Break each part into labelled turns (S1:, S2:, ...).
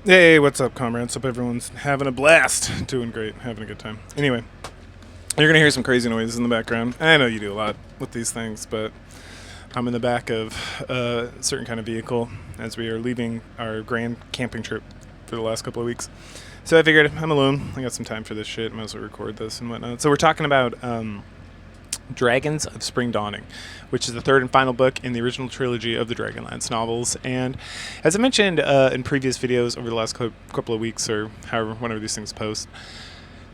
S1: Hey, what's up, comrades? Hope everyone's having a blast. Doing great, having a good time. Anyway, you're gonna hear some crazy noises in the background. I know you do a lot with these things, but I'm in the back of a certain kind of vehicle as we are leaving our grand camping trip for the last couple of weeks. So I figured I'm alone. I got some time for this shit. Might as well record this and whatnot. So we're talking about Dragons of Spring Dawning, which is the third and final book in the original trilogy of the Dragonlance novels. And as I mentioned in previous videos over the last couple of weeks, or however, whenever these things post,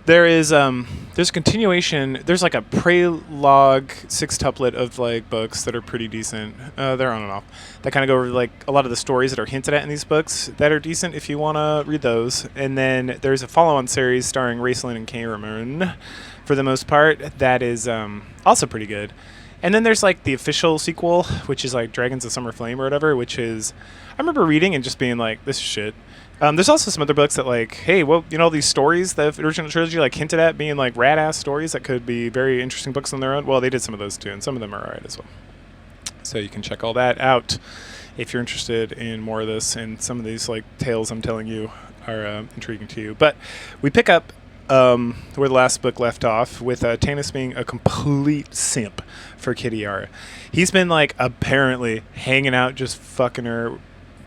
S1: there's a continuation. There's like a prologue sextuplet of like books that are pretty decent. They're on and off. That kind of go over like a lot of the stories that are hinted at in these books that are decent if you want to read those. And then there's a follow-on series starring Raistlin and Cameron, for the most part, that is also pretty good. And then there's like the official sequel, which is like Dragons of Summer Flame or whatever, which is, I remember reading and just being like, this is shit. There's also some other books that like, hey, well, you know, these stories, the original trilogy like hinted at being like rad-ass stories that could be very interesting books on their own. Well, they did some of those too, and some of them are alright as well. So you can check all that out if you're interested in more of this, and some of these like tales I'm telling you are intriguing to you. But we pick up where the last book left off, with Tanis being a complete simp for Kitiara. He's been like apparently hanging out, just fucking her,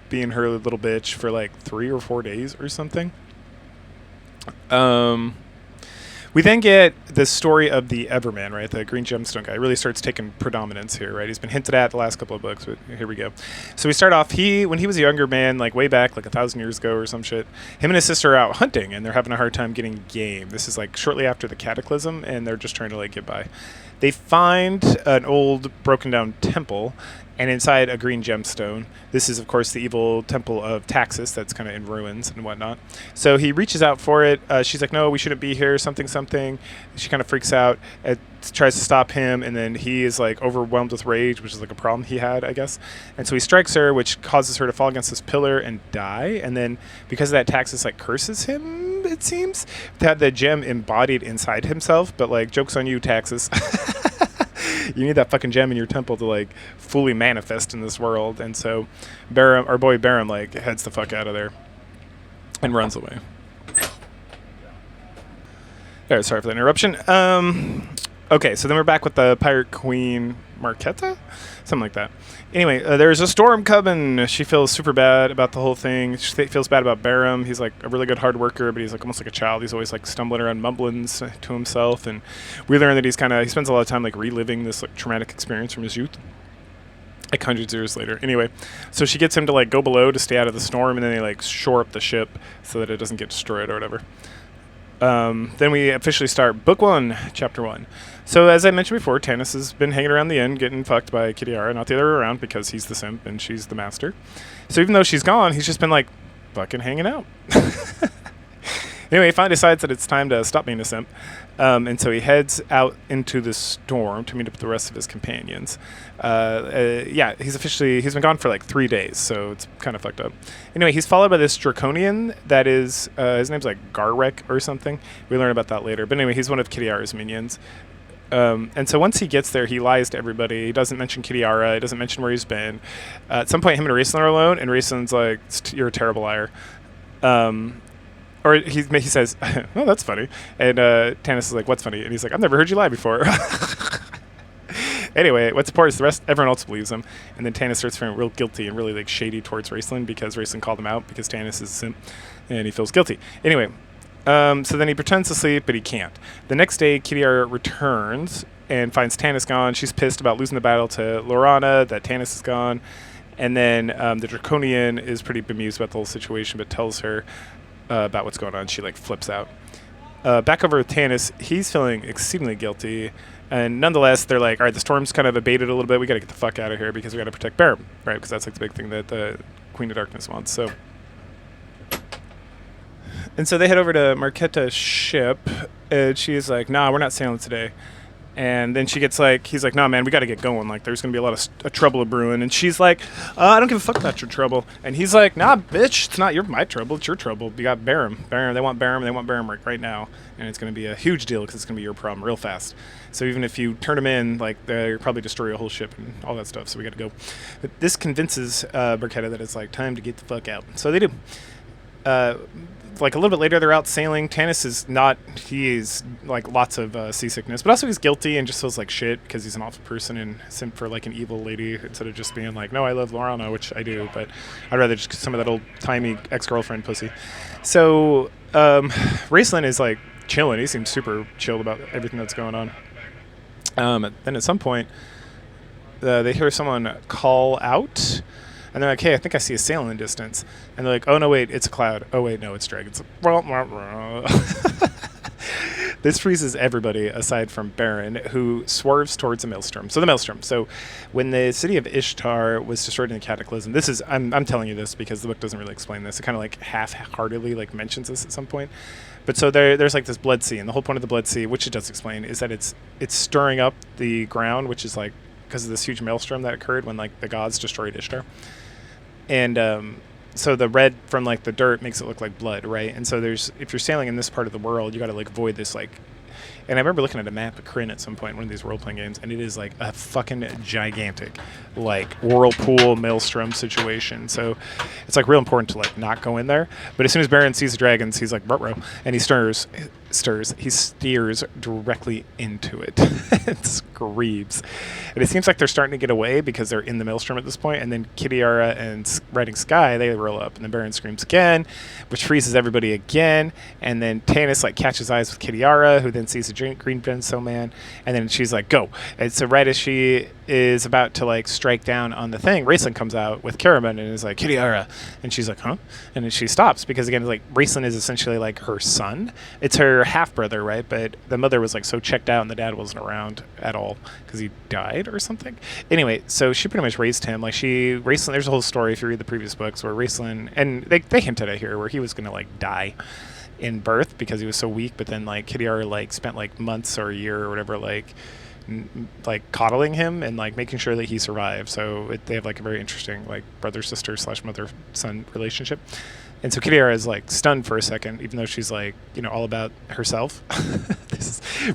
S1: being her little bitch for like 3 or 4 days or something. We then get the story of the Everman, right? The Green Gemstone guy really starts taking predominance here, right? He's been hinted at the last couple of books, but here we go. So we start off, when he was a younger man, like way back, like 1,000 years ago or some shit, him and his sister are out hunting, and they're having a hard time getting game. This is like shortly after the Cataclysm, and they're just trying to like get by. They find an old broken down temple, and inside a green gemstone. This is, of course, the evil temple of Taxus that's kind of in ruins and whatnot. So he reaches out for it. She's like, no, we shouldn't be here, something, something. She kind of freaks out, tries to stop him, and then he is like overwhelmed with rage, which is like a problem he had, I guess. And so he strikes her, which causes her to fall against this pillar and die. And then because of that, Taxus like curses him, it seems, to have the gem embodied inside himself. But like, joke's on you, Taxus. You need that fucking gem in your temple to like fully manifest in this world. And so Barum, our boy Barum, like heads the fuck out of there and runs away. All right, sorry for the interruption. Okay, so then we're back with the Pirate Queen Marquetta? Something like that. Anyway, there's a storm coming. She feels super bad about the whole thing. She feels bad about Barum. He's like a really good hard worker, but he's like almost like a child. He's always like stumbling around, mumbling to himself. And we learn that he spends a lot of time like reliving this like traumatic experience from his youth, like hundreds of years later. Anyway, so she gets him to like go below to stay out of the storm, and then they like shore up the ship so that it doesn't get destroyed or whatever. Then we officially start Book 1, Chapter 1. So as I mentioned before, Tanis has been hanging around the inn, getting fucked by Kitiara, not the other way around, because he's the simp and she's the master. So even though she's gone, he's just been like fucking hanging out. Anyway, he finally decides that it's time to stop being a simp. And so he heads out into the storm to meet up with the rest of his companions. He's been gone for like 3 days, so it's kind of fucked up. Anyway, he's followed by this draconian that is, his name's like Garwek or something. We learn about that later. But anyway, he's one of Kitiara's minions. And so once he gets there, he lies to everybody. He doesn't mention Kitiara. He doesn't mention where he's been. At some point, him and Raistlin are alone, and Raistlin's like, you're a terrible liar. Or he says, oh, that's funny. And Tanis is like, what's funny? And he's like, I've never heard you lie before. Anyway, what's important is everyone else believes him. And then Tanis starts feeling real guilty and really like shady towards Raistlin because Raistlin called him out because Tanis is a simp and he feels guilty. Anyway, so then he pretends to sleep, but he can't. The next day, Kitiara returns and finds Tanis gone. She's pissed about losing the battle to Lorana, that Tanis is gone. And then the Draconian is pretty bemused about the whole situation, but tells her about what's going on. She like flips out. Back over with Tanis, he's feeling exceedingly guilty, and nonetheless they're like, all right, the storm's kind of abated a little bit, we gotta get the fuck out of here because we gotta protect Barum, right? Because that's like the big thing that the Queen of Darkness wants. So they head over to Marquetta's ship, and she's like, nah, we're not sailing today. And then he's like, no, man, we got to get going. Like, there's going to be a lot of trouble brewing. And she's like, I don't give a fuck about your trouble. And he's like, nah, bitch, it's not my trouble. It's your trouble. You got Barum. They want Barum right now. And it's going to be a huge deal because it's going to be your problem real fast. So even if you turn them in, like, they'll probably destroy a whole ship and all that stuff. So we got to go. But this convinces Marquetta that it's, like, time to get the fuck out. So they do. like a little bit later, they're out sailing. Tanis is not. He is like lots of seasickness, but also he's guilty and just feels like shit because he's an awful person and sent for like an evil lady instead of just being like, no, I love Lorana, which I do, but I'd rather just some of that old timey ex-girlfriend pussy. So Raceland is like chilling. He seems super chilled about everything that's going on. Then at some point, they hear someone call out. And they're like, hey, I think I see a sail in the distance. And they're like, oh, no, wait, it's a cloud. Oh, wait, no, it's dragons. This freezes everybody aside from Baron, who swerves towards a maelstrom. So the maelstrom. So when the city of Ishtar was destroyed in the cataclysm, this is, I'm telling you this because the book doesn't really explain this. It kind of like half-heartedly like mentions this at some point. But so there's like this blood sea. And the whole point of the blood sea, which it does explain, is that it's stirring up the ground, which is like because of this huge maelstrom that occurred when like the gods destroyed Ishtar. And so the red from like the dirt makes it look like blood, right? And so if you're sailing in this part of the world, you got to like avoid this like. And I remember looking at a map of Kryn at some point in one of these role-playing games, and it is like a fucking gigantic, like whirlpool maelstrom situation. So it's like real important to like not go in there. But as soon as Baron sees the dragons, he's like, ruh-roh, and he he steers directly into it and screams. And it seems like they're starting to get away because they're in the maelstrom at this point. And then Kitiara and Riding Sky, they roll up, and then Baron screams again, which freezes everybody again. And then Tanis like catches eyes with Kitiara, who then sees the green Benso man, and then she's like, go. And so right as she is about to like strike down on the thing, Raceland comes out with Caraman and is like, Kitiara. And she's like, huh? And then she stops because again, like Raceland is essentially like her son. It's her half brother, right? But the mother was like so checked out and the dad wasn't around at all because he died or something. Anyway, so she pretty much raised him. Like Raceland, there's a whole story if you read the previous books where Raceland, and they hinted at here where he was going to like die in birth because he was so weak, but then like Kitiara like spent like months or a year or whatever like coddling him and like making sure that he survived. So they have like a very interesting like brother sister / mother son relationship. And so Kitiara is like stunned for a second, even though she's like, you know, all about herself.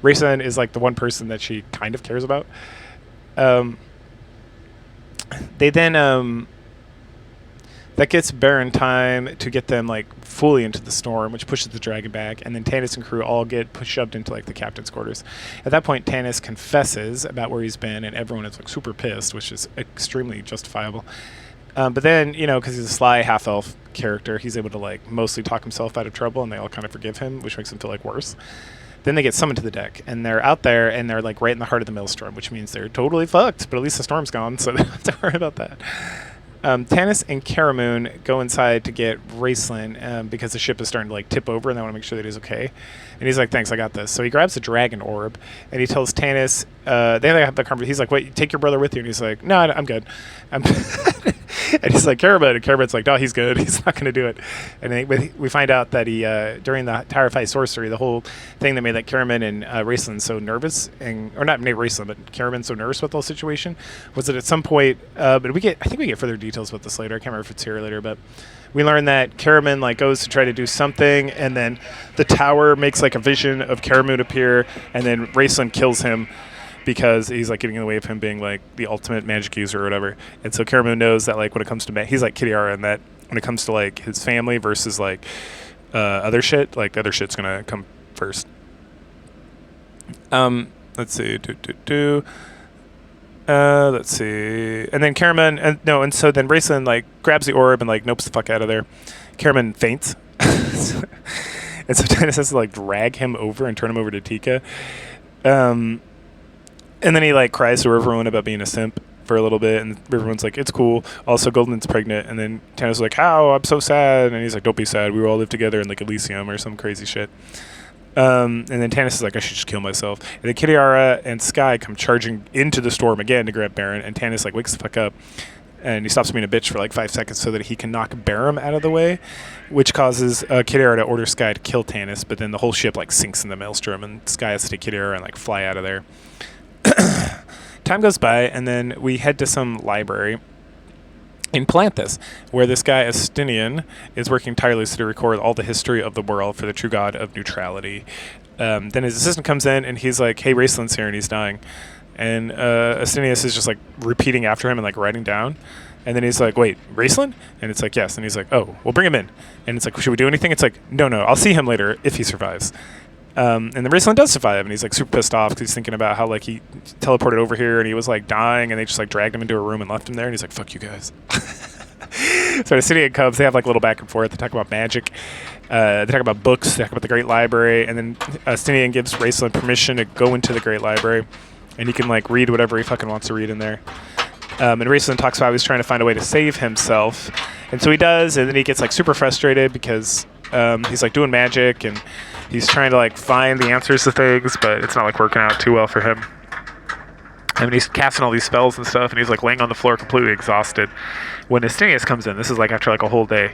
S1: Raceland is like the one person that she kind of cares about. They then that gets Baron time to get them like fully into the storm, which pushes the dragon back, and then Tanis and crew all get shoved into like the captain's quarters. At that point, Tanis confesses about where he's been, and everyone is like super pissed, which is extremely justifiable. But then, you know, because he's a sly half-elf character, he's able to like mostly talk himself out of trouble, and they all kind of forgive him, which makes him feel like worse. Then they get summoned to the deck, and they're out there, and they're like right in the heart of the maelstrom, which means they're totally fucked. But at least the storm's gone, so they don't have to worry about that. Tanis and Caramoon go inside to get Raceland because the ship is starting to like tip over and they want to make sure that he's okay. And he's like, thanks, I got this. So he grabs the dragon orb and he tells Tanis, they have the conversation. He's like, wait, take your brother with you. And he's like, no, I'm good. And he's like, Caramoon. And Caramoon's like, no, he's good. He's not going to do it. And we find out that he, during the Tower of High Sorcery, the whole thing that made like Caramoon and Raceland so nervous, or not Raceland, but Caramoon so nervous with the whole situation, was that at some point, but I think we get further details about this later. I can't remember if it's here later, but we learn that Caramoon like goes to try to do something, and then the tower makes like a vision of Caramoon appear, and then Raceland kills him because he's like getting in the way of him being like the ultimate magic user or whatever. And so Caramoon knows that like when it comes to he's like Kitiara, and that when it comes to like his family versus like other shit, like the other shit's gonna come first. Let's see. Let's see. And then Caramoon, and so then Raceland like grabs the orb and like nopes the fuck out of there. Caramoon faints. And so Tanis has to like drag him over and turn him over to Tika. And then he like cries to Riverwind about being a simp for a little bit, and Riverwind's like, it's cool. Also, Golden's pregnant, and then Tanis is like, how? I'm so sad. And he's like, don't be sad. We will all live together in like Elysium or some crazy shit. And then Tanis is like, I should just kill myself. And then Kitiara and Sky come charging into the storm again to grab Baron, and Tanis like wakes the fuck up, and he stops being a bitch for like 5 seconds so that he can knock Baron out of the way, which causes Kitiara to order Sky to kill Tanis, but then the whole ship like sinks in the maelstrom, and Sky has to take Kitiara and like fly out of there. Time goes by, and then we head to some library in Palanthus, where this guy Astinian is working tirelessly to record all the history of the world for the true god of neutrality. Then his assistant comes in, and he's like, hey, Raceland's here, and he's dying. And Astinius is just like repeating after him and like writing down. And then he's like, wait, Raceland? And it's like, yes. And he's like, oh, we'll bring him in. And it's like, should we do anything? It's like, no, I'll see him later if he survives. And then Raceland does survive, and he's like super pissed off because he's thinking about how like he teleported over here and he was like dying, and they just like dragged him into a room and left him there. And he's like, fuck you guys. So Astinian Cubs, they have like a little back and forth. They talk about magic. They talk about books. They talk about the Great Library. And then Astinian gives Raceland permission to go into the Great Library, and he can like read whatever he fucking wants to read in there. And Raceland talks about how he's trying to find a way to save himself. And so he does, and then he gets like super frustrated because he's like doing magic, and he's trying to like find the answers to things, but it's not like working out too well for him. I mean, he's casting all these spells and stuff, and he's like laying on the floor completely exhausted when Astinius comes in. This is like after like a whole day.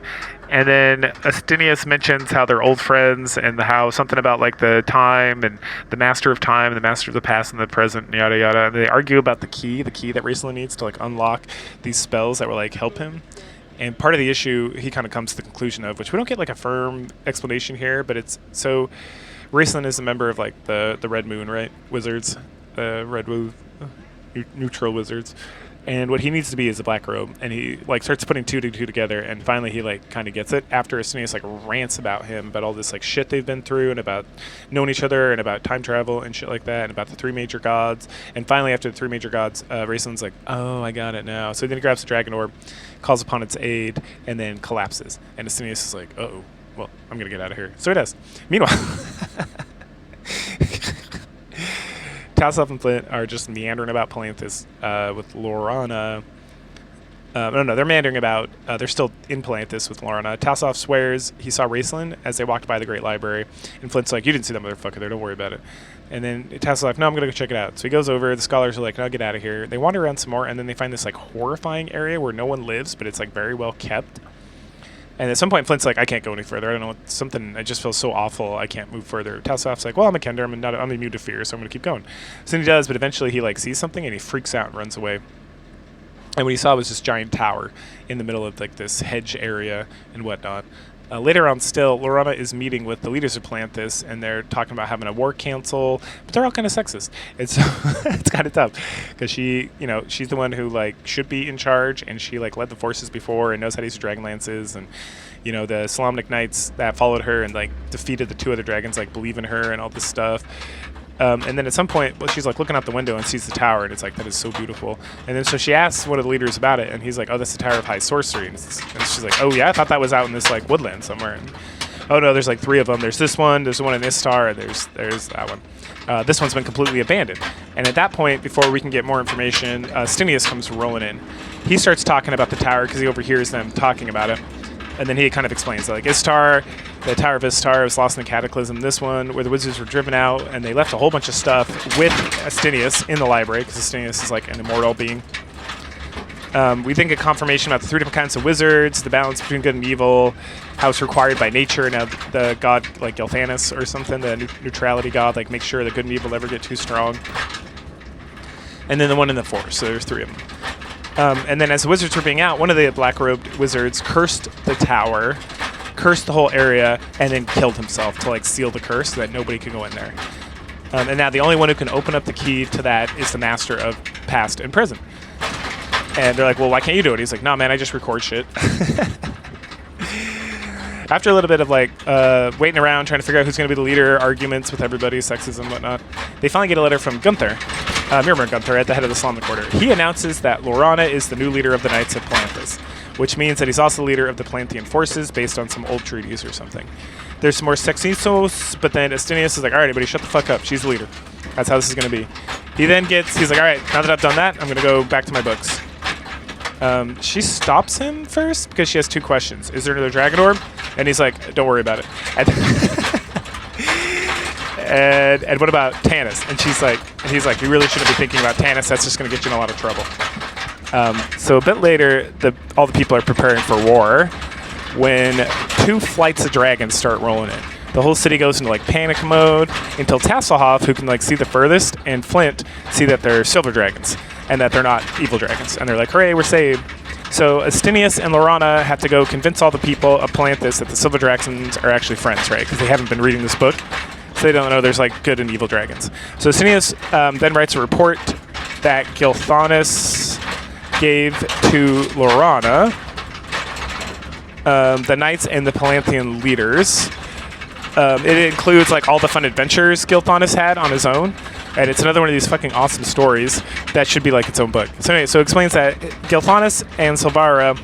S1: And then Astinius mentions how they're old friends, and how something about like the time and the master of time, and the master of the past and the present, and yada yada. And they argue about the key that Raceland needs to like unlock these spells that will like help him. And part of the issue he kind of comes to the conclusion of, which we don't get like a firm explanation here, but it's so Raceland is a member of like the Red Moon, right? Wizards, Red Moon, neutral wizards. And what he needs to be is a black robe, and he like starts putting two to two together, and finally he like kind of gets it after Astinius like rants about him, about all this like shit they've been through, and about knowing each other, and about time travel and shit like that, and about the three major gods. And finally, after the three major gods, Raceland's like, oh, I got it now. So then he grabs the dragon orb, calls upon its aid, and then collapses. And Astinius is like, uh-oh, well, I'm gonna get out of here. So he does. Meanwhile, Tassoff and Flint are just meandering about Palanthas with Laurana. No, they're meandering about. They're still in Palanthas with Laurana. Tassoff swears he saw Raceland as they walked by the Great Library. And Flint's like, you didn't see that motherfucker there, don't worry about it. And then Tassoff's like, no, I'm going to go check it out. So he goes over. The scholars are like, no, get out of here. They wander around some more, and then they find this like horrifying area where no one lives, but it's like very well kept. And at some point, Flint's like, I can't go any further. I don't know, something, it just feels so awful. I can't move further. Tassoff's like, well, I'm a Kender. I'm immune to fear, so I'm going to keep going. So then he does, but eventually he like sees something, and he freaks out and runs away. And what he saw was this giant tower in the middle of like this hedge area and whatnot. Later on still, Laurana is meeting with the leaders of Palanthas, and they're talking about having a war council, but they're all kind of sexist. It's it's kind of tough because she, she's the one who like should be in charge, and she like led the forces before and knows how to use dragon lances, and the Solamnic Knights that followed her and like defeated the two other dragons like believe in her and all this stuff. And then at some point, she's like looking out the window and sees the tower, and it's like, that is so beautiful. And then so she asks one of the leaders about it, and he's like, oh, that's the Tower of High Sorcery. And she's like, oh yeah, I thought that was out in this like woodland somewhere. And, oh no, there's like three of them. There's this one, there's the one in Istar, and there's that one. This one's been completely abandoned. And at that point, before we can get more information, Astinius comes rolling in. He starts talking about the tower because he overhears them talking about it. And then he kind of explains, like, Istar, the Tower of Istar was lost in the Cataclysm. This one, where the wizards were driven out, and they left a whole bunch of stuff with Astinius in the library, because Astinius is like an immortal being. We then get confirmation about the three different kinds of wizards, the balance between good and evil, how it's required by nature, and how the god, like Gelthanis or something, the neutrality god, like, make sure that good and evil never get too strong. And then the one in the forest, so there's three of them. And then as the wizards were being out, one of the black-robed wizards cursed the tower, cursed the whole area, and then killed himself to like seal the curse so that nobody could go in there. And now the only one who can open up the key to that is the master of past and present. And they're like, well, why can't you do it? He's like, nah, man, I just record shit. After a little bit of like waiting around, trying to figure out who's going to be the leader, arguments with everybody, sexism, whatnot, they finally get a letter from Gunther. Mirror Gunther at the head of the Solamnic Order. He announces that Laurana is the new leader of the Knights of Palanthas, which means that he's also the leader of the Palanthian forces based on some old treaties or something. There's some more sexismos, but then Astinius is like, all right, everybody shut the fuck up. She's the leader. That's how this is going to be. He's like, all right, now that I've done that, I'm going to go back to my books. She stops him first because she has two questions. Is there another dragon orb? And he's like, don't worry about it. And what about Tanis? And he's like, you really shouldn't be thinking about Tanis. That's just going to get you in a lot of trouble. So a bit later, all the people are preparing for war when two flights of dragons start rolling in. The whole city goes into like panic mode until Tasselhoff, who can like see the furthest, and Flint see that they're silver dragons and that they're not evil dragons. And they're like, hooray, we're saved. So Astinius and Laurana have to go convince all the people of Palanthas that the silver dragons are actually friends, right? Because they haven't been reading this book. So they don't know there's like good and evil dragons. So Astinius then writes a report that Gilthanas gave to Laurana, the knights and the Palanthian leaders. It includes like all the fun adventures Gilthanas had on his own, and it's another one of these fucking awesome stories that should be like its own book. So anyway, so it explains that Gilthanas and Silvara,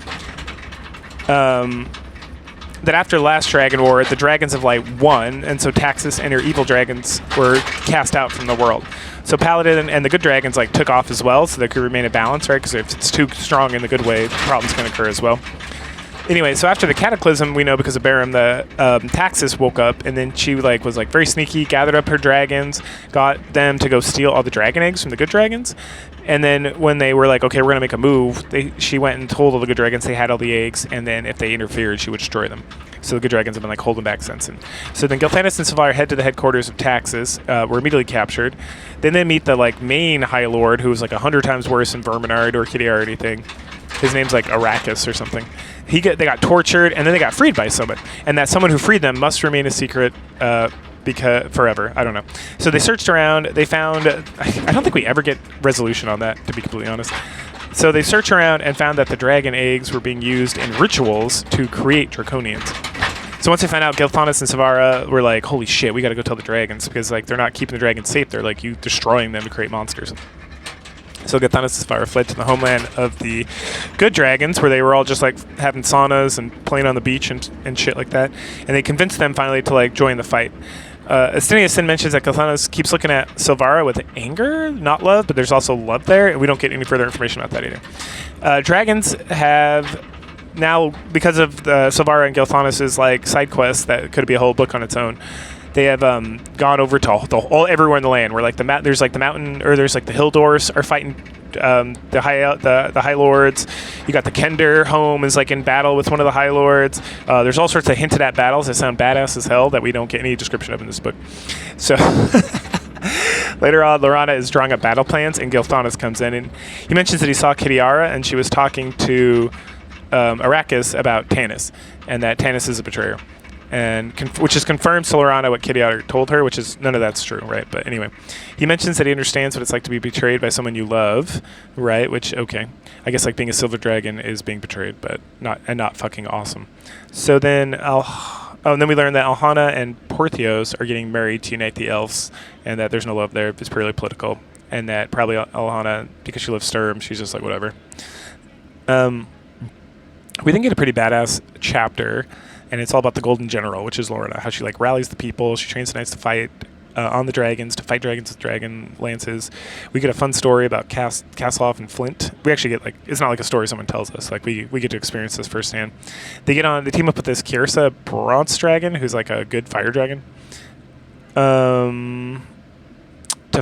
S1: that after the last dragon war, the dragons of light won, and so Taxis and her evil dragons were cast out from the world. So Paladin and the good dragons like took off as well, so they could remain in balance, right? Because if it's too strong in the good way, problems can occur as well. Anyway, so after the cataclysm, we know because of Barum, the Taxis woke up, and then she was very sneaky, gathered up her dragons, got them to go steal all the dragon eggs from the good dragons, and then when they were like, okay, we're gonna make a move, she went and told all the good dragons they had all the eggs, and then if they interfered, she would destroy them. So the good dragons have been like holding back since. And so then Gilthanas and Silvara head to the headquarters of Taxis, were immediately captured. Then they meet the main High Lord, who was 100 times worse than Verminard or Kidiar or anything. His name's Arrakis or something. They got tortured, and then they got freed by someone. And that someone who freed them must remain a secret because forever. I don't know. So they searched around. They found... I don't think we ever get resolution on that, to be completely honest. So they searched around and found that the dragon eggs were being used in rituals to create draconians. So once they found out, Gilthanas and Silvara were like, holy shit, we got to go tell the dragons, because they're not keeping the dragons safe. They're you destroying them to create monsters. So Gilthanas and Silvara fled to the homeland of the good dragons, where they were all just having saunas and playing on the beach and shit like that. And they convinced them finally to join the fight. Astinius Sin mentions that Gilthanas keeps looking at Silvara with anger, not love, but there's also love there, and we don't get any further information about that either. Dragons have now, because of Silvara and Gilthanas' side quests that could be a whole book on its own, they have gone over to everywhere in the land. Where there's the mountain, or there's the Hildors are fighting the High Lords. You got the Kender home is in battle with one of the High Lords. There's all sorts of hinted at battles that sound badass as hell that we don't get any description of in this book. So later on, Laurana is drawing up battle plans, and Gilthanas comes in, and he mentions that he saw Kidiara, and she was talking to Arrakis about Tanis, and that Tanis is a betrayer. And which is confirmed to Laurana what Kidiara told her, which is none of that's true, right? But anyway, he mentions that he understands what it's like to be betrayed by someone you love, right? Which, okay, I guess being a silver dragon is being betrayed, but not fucking awesome. So then then we learn that Alhana and Porthios are getting married to unite the elves, and that there's no love there. It's purely political, and that probably Alhana, because she loves Sturm, she's just whatever. We then get a pretty badass chapter. And it's all about the Golden General, which is Laurana, how she rallies the people. She trains the knights to fight on the dragons, to fight dragons with dragon lances. We get a fun story about Castloff and Flint. We actually get it's not a story someone tells us. We get to experience this firsthand. They team up with this Kyrsa bronze dragon, who's a good fire dragon, to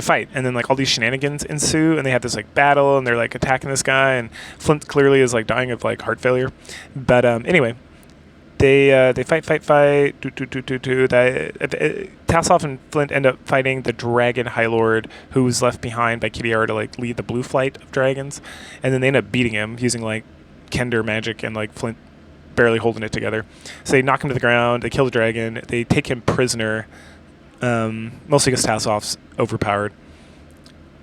S1: fight. And then all these shenanigans ensue, and they have this battle, and they're attacking this guy, and Flint clearly is dying of heart failure. But anyway. They fight. Tassoff and Flint end up fighting the Dragon High Lord, who was left behind by Kidiara to lead the blue flight of dragons, and then they end up beating him using Kender magic and Flint barely holding it together. So they knock him to the ground. They kill the dragon. They take him prisoner, mostly because Tassoff's overpowered.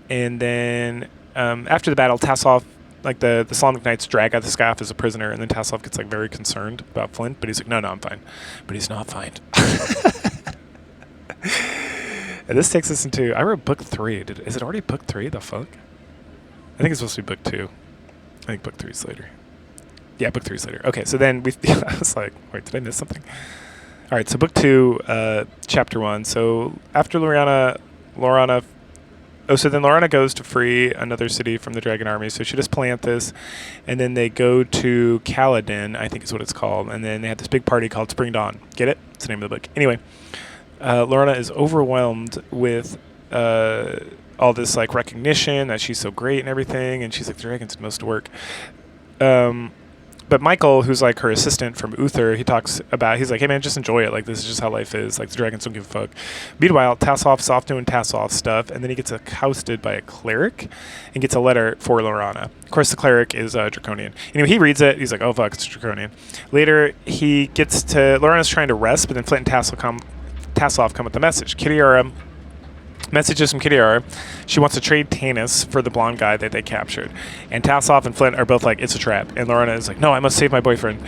S1: And then after the battle, Tassoff. The Islamic Knights drag out this guy off as a prisoner, and then Tassoff gets very concerned about Flint, but he's no, I'm fine. But he's not fine. And this takes us into... I wrote book 3. Is it already book 3? The fuck? I think it's supposed to be book 2. I think book 3 is later. Yeah, book 3 is later. Okay, so then we... I was wait, did I miss something? All right, so book 2, chapter 1. So after Laurana... so then Laurana goes to free another city from the dragon army. So she does Palanthas, and then they go to Kaladin, I think is what it's called, and then they have this big party called Spring Dawn. Get it? It's the name of the book. Anyway, Laurana is overwhelmed with all this recognition that she's so great and everything, and she's the dragons did most work. But Michael, who's her assistant from Uther, he talks about, he's hey man, just enjoy it. This is just how life is. The dragons don't give a fuck. Meanwhile, Tassoff's off doing Tassoff stuff, and then he gets accosted by a cleric and gets a letter for Laurana. Of course, the cleric is Draconian. Anyway, he reads it. He's oh fuck, it's Draconian. Later, he gets to, Laurana's trying to rest, but then Flint and Tassoff come with the message. Kidiara Messages from Kidiara. She wants to trade Tanis for the blonde guy that they captured. And Tassoff and Flint are both like, it's a trap. And Lorana is like, no, I must save my boyfriend.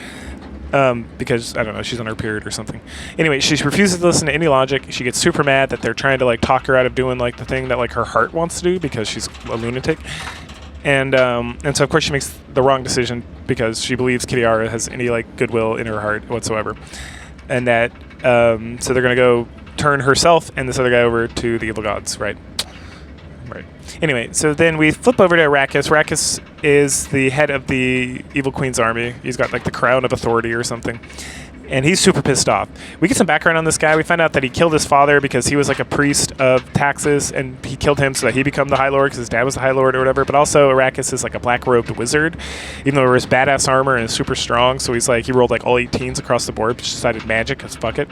S1: Because, I don't know, she's on her period or something. Anyway, she refuses to listen to any logic. She gets super mad that they're trying to, like, talk her out of doing, like, the thing that, like, her heart wants to do because she's a lunatic. And so, of course, she makes the wrong decision because she believes Kidiara has any, like, goodwill in her heart whatsoever. And that, so they're going to go turn herself and this other guy over to the evil gods, right? Right. Anyway, so then we flip over to Arrakis. Arrakis is the head of the Evil Queen's army. He's got like the crown of authority or something. And he's super pissed off. We get some background on this guy. We find out that he killed his father because he was like a priest of Taxis, and he killed him so that he became the High Lord because his dad was the High Lord or whatever. But also Arrakis is like a black-robed wizard, even though he wears badass armor and is super strong. So he's like, he rolled like all 18s across the board, but just decided magic because fuck it.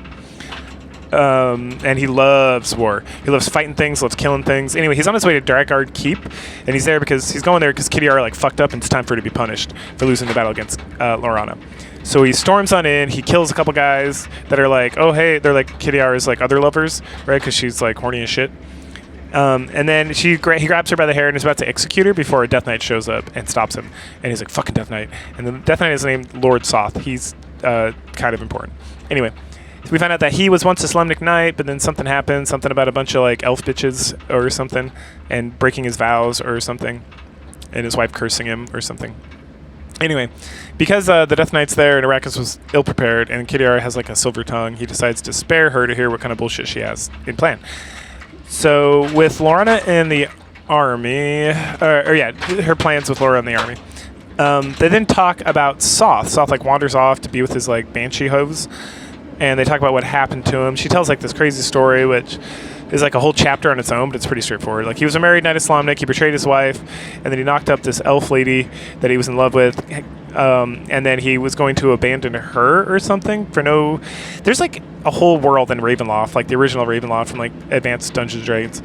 S1: And he loves war. He loves fighting things, loves killing things. Anyway, he's on his way to Drakgard Keep, and he's there because he's going there because Kidiara like fucked up, and it's time for her to be punished for losing the battle against Lorana. So he storms on in. He kills a couple guys that are like, oh hey, they're like Kidiara's like other lovers, right? Because she's like horny as shit. And then he grabs her by the hair and is about to execute her before a Death Knight shows up and stops him. And he's like, fucking Death Knight. And the Death Knight is named Lord Soth. He's kind of important. Anyway. So we find out that he was once a Solemnic Knight, but then something happened, something about a bunch of like elf bitches or something, and breaking his vows or something, and his wife cursing him or something. Anyway, because the Death Knight's there and Arrakis was ill-prepared, and Kidiara has like a silver tongue, he decides to spare her to hear what kind of bullshit she has in plan. So with Lorana in the army, her plans with Lorana in the army, they then talk about Soth. Soth like wanders off to be with his like banshee hoes. And they talk about what happened to him. She tells like this crazy story, which is like a whole chapter on its own, but it's pretty straightforward. Like he was a married knight of Solemnic, he betrayed his wife, and then he knocked up this elf lady that he was in love with, and then he was going to abandon her or something for no. There's like a whole world in Ravenloft, like the original Ravenloft from like Advanced Dungeons and Dragons,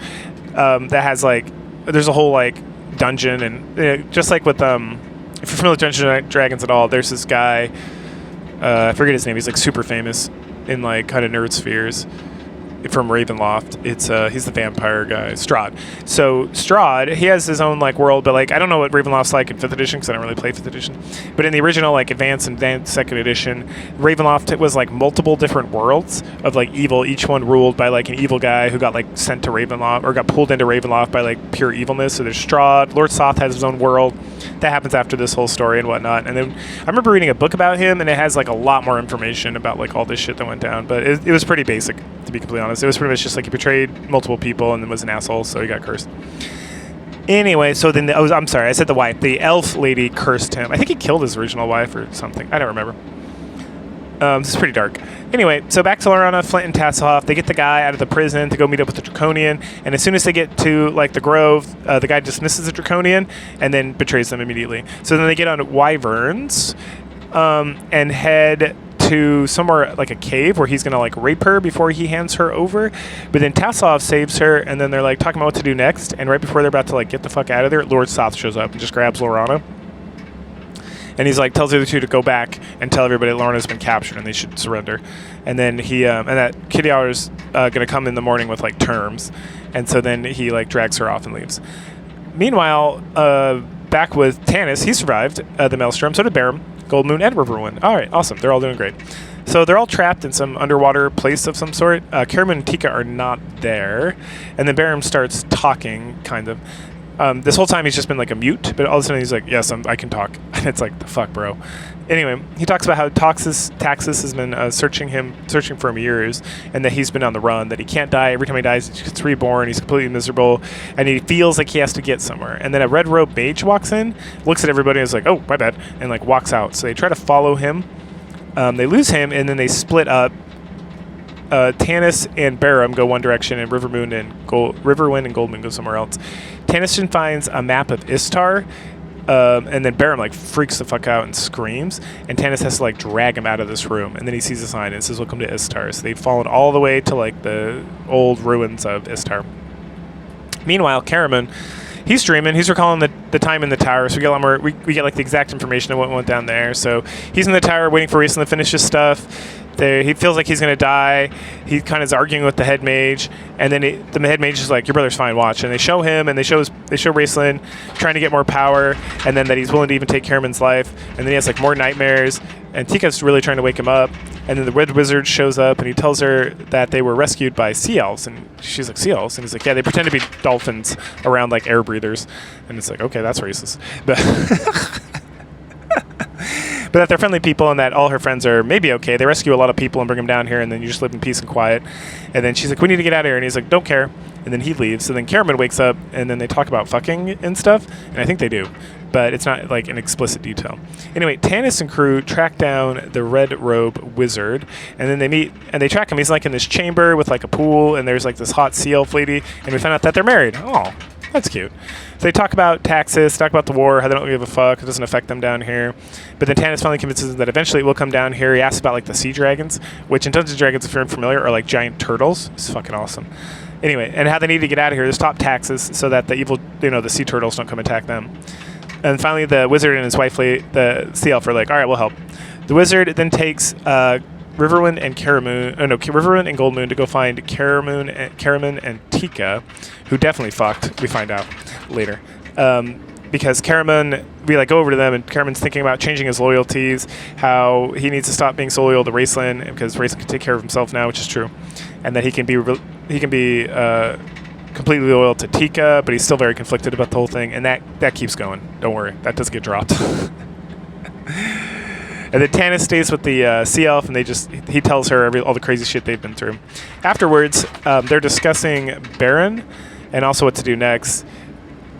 S1: that has like there's a whole like dungeon and just like with if you're familiar with Dungeons and Dragons at all, there's this guy. I forget his name. He's like super famous in like kind of nerd spheres from Ravenloft. It's he's the vampire guy, Strahd. So Strahd, he has his own like world, but like I don't know what Ravenloft's like in 5th edition because I don't really play 5th edition. But in the original like Advanced and 2nd edition, Ravenloft it was like multiple different worlds of like evil, each one ruled by like an evil guy who got like sent to Ravenloft or got pulled into Ravenloft by like pure evilness. So there's Strahd. Lord Soth has his own world. That happens after this whole story and whatnot. And then I remember reading a book about him, and it has like a lot more information about like all this shit that went down. But it was pretty basic, to be completely honest. It was pretty much just like he betrayed multiple people and then was an asshole, so he got cursed. Anyway, so then I'm sorry, I said the wife. The elf lady cursed him. I think he killed his original wife or something. I don't remember. This is pretty dark. Anyway, so back to Lorana, Flint, and Tassoff. They get the guy out of the prison to go meet up with the Draconian, and as soon as they get to like the grove, the guy dismisses the Draconian and then betrays them immediately. So then they get on Wyverns and head to somewhere like a cave where he's gonna like rape her before he hands her over. But then Tassoff saves her, and then they're like talking about what to do next. And right before they're about to like get the fuck out of there, Lord Soth shows up and just grabs Lorana. And he's like tells the other two to go back and tell everybody that Lorna's been captured and they should surrender. And then he and that Kidiara's gonna come in the morning with like terms. And so then he like drags her off and leaves. Meanwhile, back with Tanis, he survived the Maelstrom. So did Barum, Goldmoon, and Riverwind. All right, awesome. They're all doing great. So they're all trapped in some underwater place of some sort. Karaman and Tika are not there. And then Barum starts talking, kind of. This whole time he's just been like a mute, but all of a sudden he's like, yes, I can talk. And it's like, the fuck, bro. Anyway, he talks about how Taxis has been searching for him years, and that he's been on the run, that he can't die. Every time he dies, he gets reborn. He's completely miserable, and he feels like he has to get somewhere. And then a red robe mage walks in, looks at everybody, and is like, oh, my bad, and like walks out. So they try to follow him. They lose him, and then they split up. Tanis and Barum go one direction, and Riverwind and Goldmoon go somewhere else. Tanis finds a map of Istar, and then Barum like freaks the fuck out and screams, and Tanis has to like drag him out of this room, and then he sees a sign and it says welcome to Istar. So they've fallen all the way to like the old ruins of Istar. Meanwhile, Karaman, he's dreaming. He's recalling the time in the tower, so we get a lot more. We get like the exact information of what went down there. So he's in the tower waiting for Rhysand to finish his stuff.
S2: He feels like he's going to die. He kind of is arguing with the head mage, and then the head mage is like, "Your brother's fine, watch." And they show him, and they show Raceland trying to get more power, and then that he's willing to even take Caraman's life, and then he has like more nightmares, and Tika's really trying to wake him up, and then the Red Wizard shows up, and he tells her that they were rescued by sea elves, and she's like, "Sea elves?" And he's like, "Yeah, they pretend to be dolphins around like air breathers," and it's like, okay, that's racist, but. But that they're friendly people and that all her friends are maybe okay. They rescue a lot of people and bring them down here, and then you just live in peace and quiet. And then she's like, "We need to get out of here." And he's like, "Don't care." And then he leaves. So then Caraman wakes up, and then they talk about fucking and stuff. And I think they do, but it's not like an explicit detail. Anyway, Tanis and crew track down the Red Robe Wizard, and then they meet and they track him. He's like in this chamber with like a pool, and there's like this hot sea elf lady, and we find out that they're married. Oh, that's cute. So they talk about taxes, talk about the war, how they don't give a fuck, it doesn't affect them down here. But then Tanis finally convinces them that eventually it will come down here. He asks about like the sea dragons, which in Dungeons and Dragons, if you're unfamiliar, are like giant turtles. It's fucking awesome. Anyway, and how they need to get out of here. There's top taxes so that the evil, the sea turtles don't come attack them. And finally, the wizard and his wife, the sea elf, are like, "All right, we'll help." The wizard then takes Riverwind and Riverwind and Goldmoon to go find Caraman and Tika, who definitely fucked. We find out later, because Caraman, we like go over to them, and Caraman's thinking about changing his loyalties, how he needs to stop being so loyal to Raceland because Raceland can take care of himself now, which is true, and that he can be completely loyal to Tika, but he's still very conflicted about the whole thing, and that keeps going. Don't worry, that doesn't get dropped. And then Tanis stays with the sea elf, and he tells her all the crazy shit they've been through. Afterwards, they're discussing Baron and also what to do next.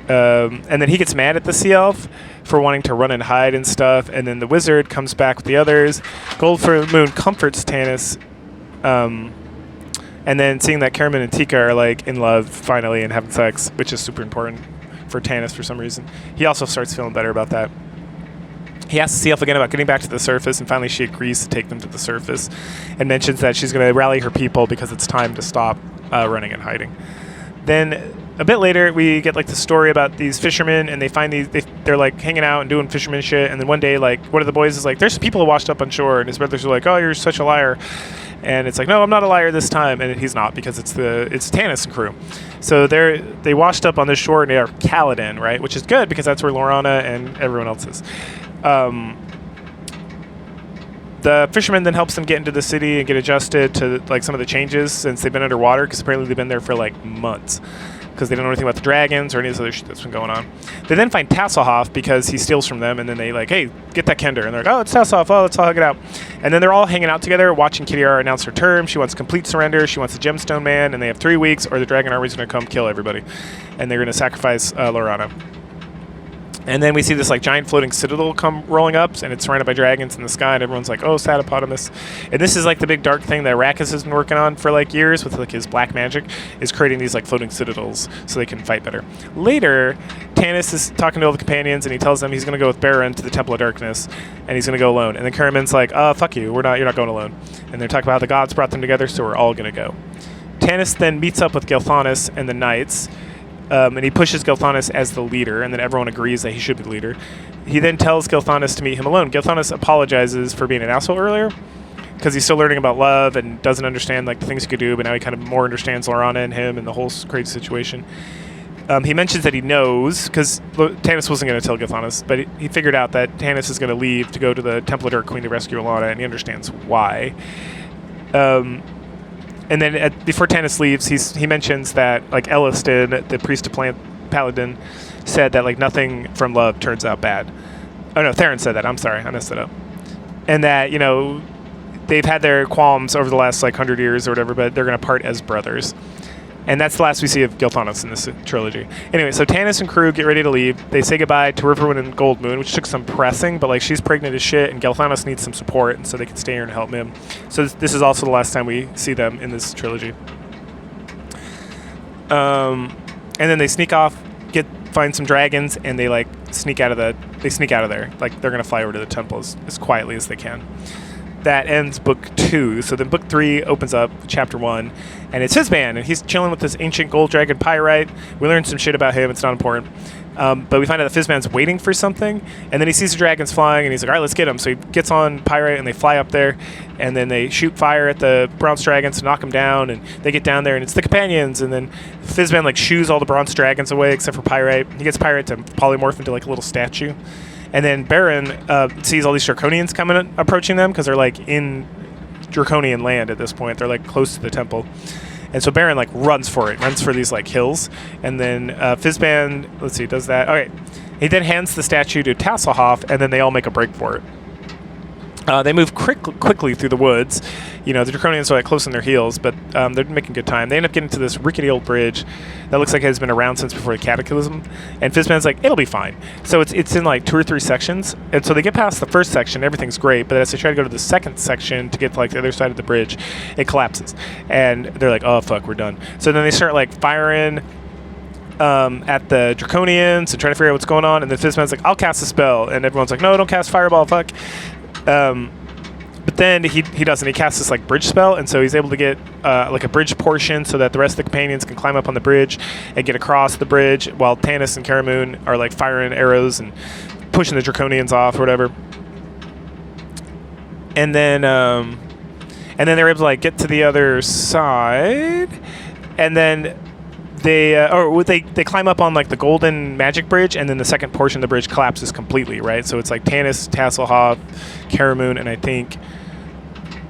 S2: And then he gets mad at the sea elf for wanting to run and hide and stuff. And then the wizard comes back with the others. Goldmoon comforts Tanis. And then seeing that Caraman and Tika are like in love finally and having sex, which is super important for Tanis for some reason. He also starts feeling better about that. He asks the sea elf again about getting back to the surface, and finally she agrees to take them to the surface and mentions that she's going to rally her people because it's time to stop running and hiding. Then a bit later, we get like the story about these fishermen, and they find they're like hanging out and doing fisherman shit, and then one day like one of the boys is like, "There's people who washed up on shore," and his brothers are like, "Oh, you're such a liar." And it's like, "No, I'm not a liar this time," and he's not, because it's Tanis and crew. So they washed up on this shore near Kaladin, right, which is good because that's where Lorana and everyone else is. The fisherman then helps them get into the city and get adjusted to like some of the changes since they've been underwater, because apparently they've been there for like months because they don't know anything about the dragons or any of this other shit that's been going on. They then find Tasselhoff because he steals from them, and then they like, "Hey, get that Kender," and they're like, "Oh, it's Tasselhoff. Oh, let's all hug it out." And then they're all hanging out together watching Kitiara announce her term. She wants complete surrender. She wants a gemstone man, and they have 3 weeks or the dragon army's going to come kill everybody, and they're going to sacrifice Lorana. And then we see this like giant floating citadel come rolling up, and it's surrounded by dragons in the sky, and everyone's like, "Oh, Satapotamus." And this is like the big dark thing that Arrakis has been working on for like years with like his black magic, is creating these like floating citadels so they can fight better. Later, Tanis is talking to all the companions, and he tells them he's going to go with Baron to the Temple of Darkness, and he's going to go alone. And then Caraman's like, "Fuck you, you're not going alone." And they're talking about how the gods brought them together, so we're all going to go. Tanis then meets up with Gilthanas and the knights, and he pushes Gilthanas as the leader, and then everyone agrees that he should be the leader. He then tells Gilthanas to meet him alone. Gilthanas apologizes for being an asshole earlier, because he's still learning about love and doesn't understand like the things he could do, but now he kind of more understands Lorana and him and the whole crazy situation. He mentions that he knows, because Tanis wasn't going to tell Gilthanas, but he figured out that Tanis is going to leave to go to the Temple of Dark Queen to rescue Lorana, and he understands why. And then before Tanis leaves, he mentions that like Elistan, the priest of Paladin, said that like nothing from love turns out bad. Oh no, Theron said that. I'm sorry, I messed it up. And that they've had their qualms over the last like 100 years or whatever, but they're gonna part as brothers. And that's the last we see of Gilthanas in this trilogy. Anyway, so Tanis and crew get ready to leave. They say goodbye to Riverwind and Goldmoon, which took some pressing, but like she's pregnant as shit, and Gilthanas needs some support, and so they can stay here and help him. So this is also the last time we see them in this trilogy. And then they sneak off, find some dragons, and they like sneak out of there. Like they're gonna fly over to the temple as quietly as they can. That ends book 2. So then book 3 opens up chapter 1, and it's his band, and he's chilling with this ancient gold dragon Pyrite. We learned some shit about him. It's not important. But we find out that Fizzman's waiting for something, and then he sees the dragons flying, and he's like, all right, let's get them. So he gets on Pyrite, and they fly up there, and then they shoot fire at the bronze dragons to knock them down, and they get down there, and it's the companions, and then Fizzman like shoos all the bronze dragons away except for Pyrite. He gets Pyrite to polymorph into like a little statue. And then Baron sees all these Draconians approaching them because they're like in Draconian land at this point. They're like close to the temple. And so Baron like runs for these like hills. And then Fizzman, let's see, does that. All right. He then hands the statue to Tasselhoff, and then they all make a break for it. They move quickly through the woods. The Draconians are like close on their heels, but they're making good time. They end up getting to this rickety old bridge that looks like it has been around since before the Cataclysm. And Fizzman's like, it'll be fine. So it's in like 2 or 3 sections. And so they get past the first section, everything's great. But as they try to go to the second section to get to like the other side of the bridge, it collapses. And they're like, oh, fuck, we're done. So then they start like firing at the Draconians and trying to figure out what's going on. And then Fizzman's like, I'll cast a spell. And everyone's like, no, don't cast Fireball, fuck. But then he doesn't. He casts this like bridge spell, and so he's able to get like a bridge portion so that the rest of the companions can climb up on the bridge and get across the bridge while Tanis and Karamoon are like firing arrows and pushing the Draconians off or whatever. And then they're able to like get to the other side, and then they climb up on like the golden magic bridge, and then the second portion of the bridge collapses completely, right? So it's like Tanis, Tasselhoff, Karamoon, and I think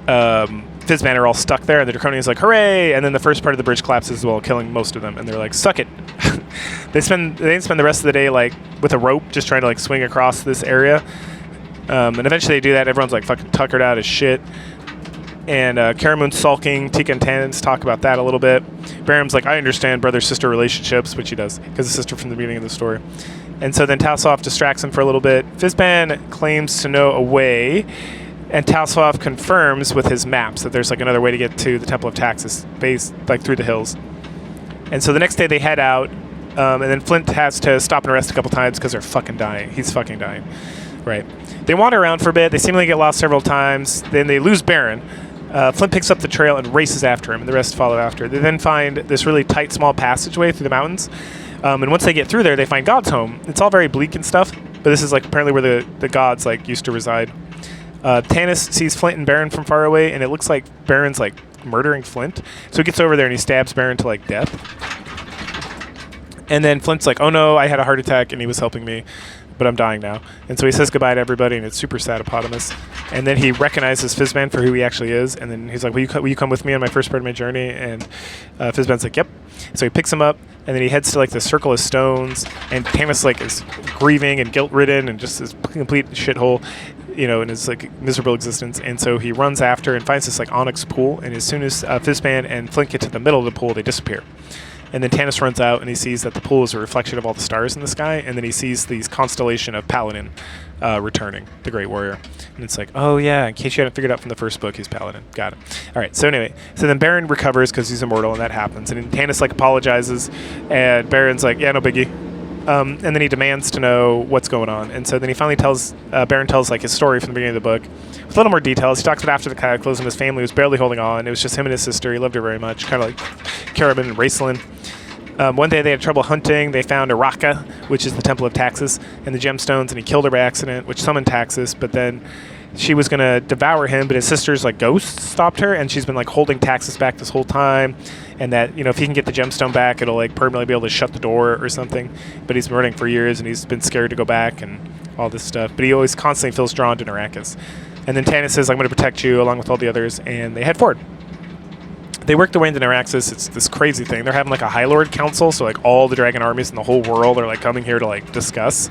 S2: Fizzman are all stuck there, and the Draconians like, hooray! And then the first part of the bridge collapses as well, killing most of them, and they're like, suck it. They spend the rest of the day like with a rope just trying to like swing across this area, and eventually they do that. Everyone's like fucking tuckered out as shit. And Karamoon's sulking. Tika and Tannis talk about that a little bit. Baram's like, I understand brother-sister relationships, which he does, because the sister from the beginning of the story. And so then Tasselhoff distracts him for a little bit. Fizzman claims to know a way, and Tasselhoff confirms with his maps that there's like another way to get to the Temple of Taxus, based like through the hills. And so the next day they head out, and then Flint has to stop and rest a couple times because they're fucking dying. He's fucking dying. Right. They wander around for a bit. They seemingly get lost several times. Then they lose Baron. Flint picks up the trail and races after him, and the rest follow after. They then find this really tight, small passageway through the mountains. And once they get through there, they find God's home. It's all very bleak and stuff, but this is like apparently where the gods like used to reside. Tanis sees Flint and Baron from far away, and it looks like Baron's like murdering Flint. So he gets over there and he stabs Baron to like death. And then Flint's like, oh no, I had a heart attack and he was helping me, but I'm dying now. And so he says goodbye to everybody, and it's super sad-epotomous. And then he recognizes Fizzman for who he actually is, and then he's like, will you come with me on my first part of my journey? And Fizzman's like, yep. So he picks him up, and then he heads to like the Circle of Stones, and Tanis like is grieving and guilt-ridden and just this complete shithole, in his like miserable existence. And so he runs after and finds this like onyx pool, and as soon as Fizzman and Flint get to the middle of the pool, they disappear. And then Tanis runs out, and he sees that the pool is a reflection of all the stars in the sky, and then he sees these constellation of Paladin returning, the Great Warrior. And it's like, oh yeah, in case you hadn't figured out from the first book, he's Paladin. Got it. All right, so anyway, so then Baron recovers because he's immortal, and that happens. And then Tanis like apologizes, and Baron's like, yeah, no biggie. And then he demands to know what's going on. And so then he finally Baron tells like his story from the beginning of the book with a little more details. He talks about after the Cataclysm, his family was barely holding on. It was just him and his sister. He loved her very much, kind of like Karamoon and Raistlin. One day they had trouble hunting. They found Araka, which is the Temple of Taxus, and the gemstones, and he killed her by accident, which summoned Taxus. But then she was going to devour him, but his sister's like ghost stopped her, and she's been like holding Taxus back this whole time. And that, if he can get the gemstone back, it'll like permanently be able to shut the door or something. But he's been running for years, and he's been scared to go back and all this stuff. But he always constantly feels drawn to Narrakis. And then Tanis says, I'm going to protect you along with all the others, and they head forward. They work their way into Narrakis. It's this crazy thing. They're having like a High Lord Council, so like all the dragon armies in the whole world are like coming here to like discuss.